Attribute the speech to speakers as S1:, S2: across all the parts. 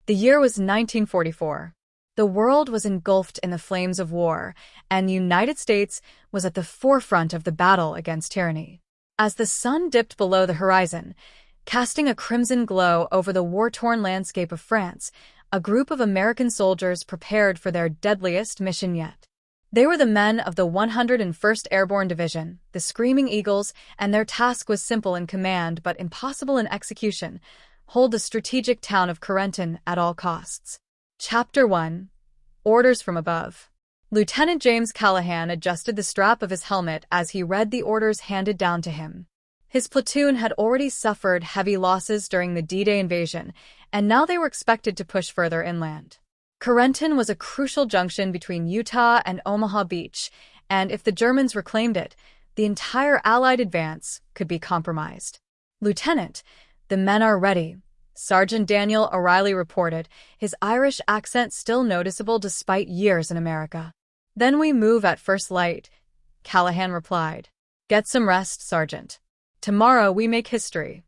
S1: The year was 1944. The world was engulfed in the flames of war, and the United States was at the forefront of the battle against tyranny. As the sun dipped below the horizon, casting a crimson glow over the war-torn landscape of France, a group of American soldiers prepared for their deadliest mission yet. They were the men of the 101st Airborne Division, the Screaming Eagles, and their task was simple in command but impossible in execution: hold the strategic town of Corentin at all costs. Chapter 1. Orders from Above. Lieutenant James Callahan adjusted the strap of his helmet as he read the orders handed down to him. His platoon had already suffered heavy losses during the D-Day invasion, and now they were expected to push further inland. Corentin was a crucial junction between Utah and Omaha Beach, and if the Germans reclaimed it, the entire Allied advance could be compromised. "Lieutenant, the men are ready," Sergeant Daniel O'Reilly reported, his Irish accent still noticeable despite years in America. "Then we move at first light," Callahan replied. "Get some rest, Sergeant. Tomorrow we make history."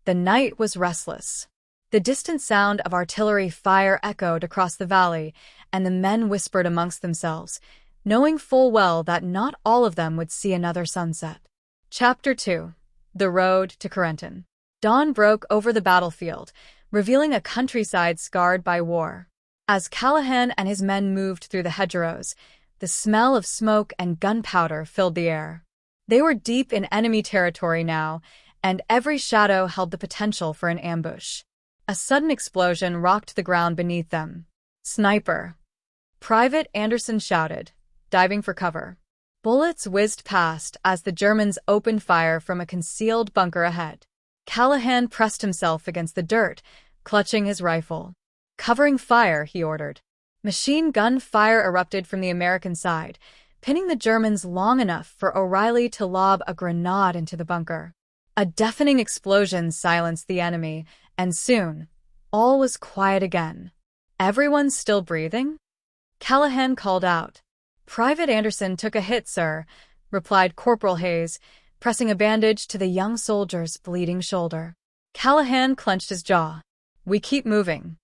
S1: The night was restless. The distant sound of artillery fire echoed across the valley, and the men whispered amongst themselves, knowing full well that not all of them would see another sunset. Chapter 2. The Road to Corentin. Dawn broke over the battlefield, revealing a countryside scarred by war. As Callahan and his men moved through the hedgerows, the smell of smoke and gunpowder filled the air. They were deep in enemy territory now, and every shadow held the potential for an ambush. A sudden explosion rocked the ground beneath them. "Sniper!" Private Anderson shouted, diving for cover. Bullets whizzed past as the Germans opened fire from a concealed bunker ahead. Callahan pressed himself against the dirt, clutching his rifle. "Covering fire," he ordered. Machine gun fire erupted from the American side, pinning the Germans long enough for O'Reilly to lob a grenade into the bunker. A deafening explosion silenced the enemy, and soon, all was quiet again. "Everyone still breathing?" Callahan called out. "Private Anderson took a hit, sir," replied Corporal Hayes, pressing a bandage to the young soldier's bleeding shoulder. Callahan clenched his jaw. "We keep moving."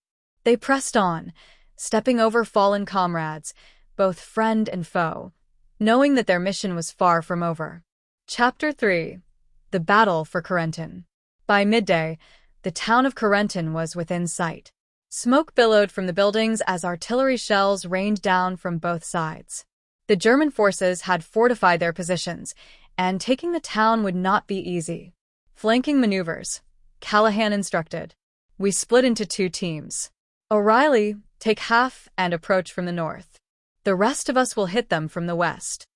S1: They pressed on, stepping over fallen comrades, both friend and foe, knowing that their mission was far from over. Chapter 3. The Battle for Corentin. By midday, the town of Corentin was within sight. Smoke billowed from the buildings as artillery shells rained down from both sides. The German forces had fortified their positions, and taking the town would not be easy. "Flanking maneuvers," Callahan instructed. "We split into 2 teams. O'Reilly, take half and approach from the north. The rest of us will hit them from the west."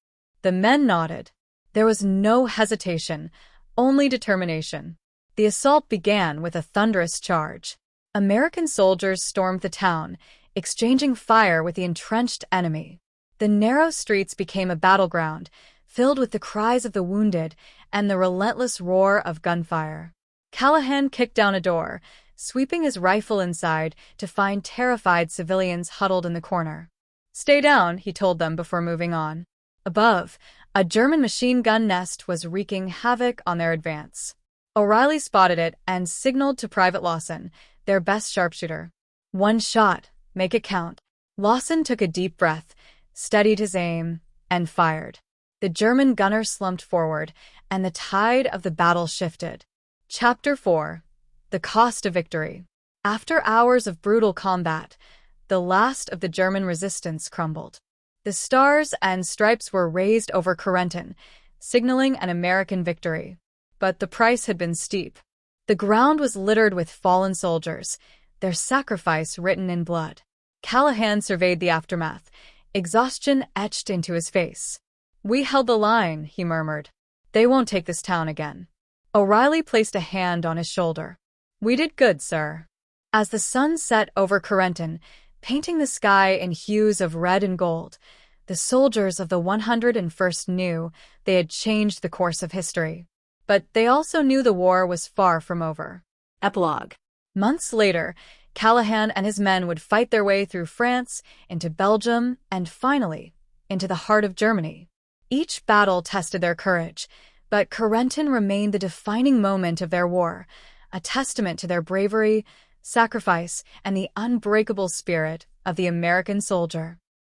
S1: The men nodded. There was no hesitation, only determination. The assault began with a thunderous charge. American soldiers stormed the town, exchanging fire with the entrenched enemy. The narrow streets became a battleground, filled with the cries of the wounded and the relentless roar of gunfire. Callahan kicked down a door, sweeping his rifle inside to find terrified civilians huddled in the corner. "Stay down," he told them before moving on. Above, a German machine gun nest was wreaking havoc on their advance. O'Reilly spotted it and signaled to Private Lawson, their best sharpshooter. "One shot, make it count." Lawson took a deep breath, steadied his aim, and fired. The German gunner slumped forward, and the tide of the battle shifted. Chapter 4. The Cost of Victory. After hours of brutal combat, the last of the German resistance crumbled. The stars and stripes were raised over Corentin, signaling an American victory. But the price had been steep. The ground was littered with fallen soldiers, their sacrifice written in blood. Callahan surveyed the aftermath, exhaustion etched into his face. "We held the line," he murmured. "They won't take this town again." O'Reilly placed a hand on his shoulder. "We did good, sir." As the sun set over Corentin, painting the sky in hues of red and gold, the soldiers of the 101st knew they had changed the course of history. But they also knew the war was far from over. Epilogue. Months later, Callahan and his men would fight their way through France, into Belgium, and finally, into the heart of Germany. Each battle tested their courage, but Corentin remained the defining moment of their war, a testament to their bravery, sacrifice, and the unbreakable spirit of the American soldier.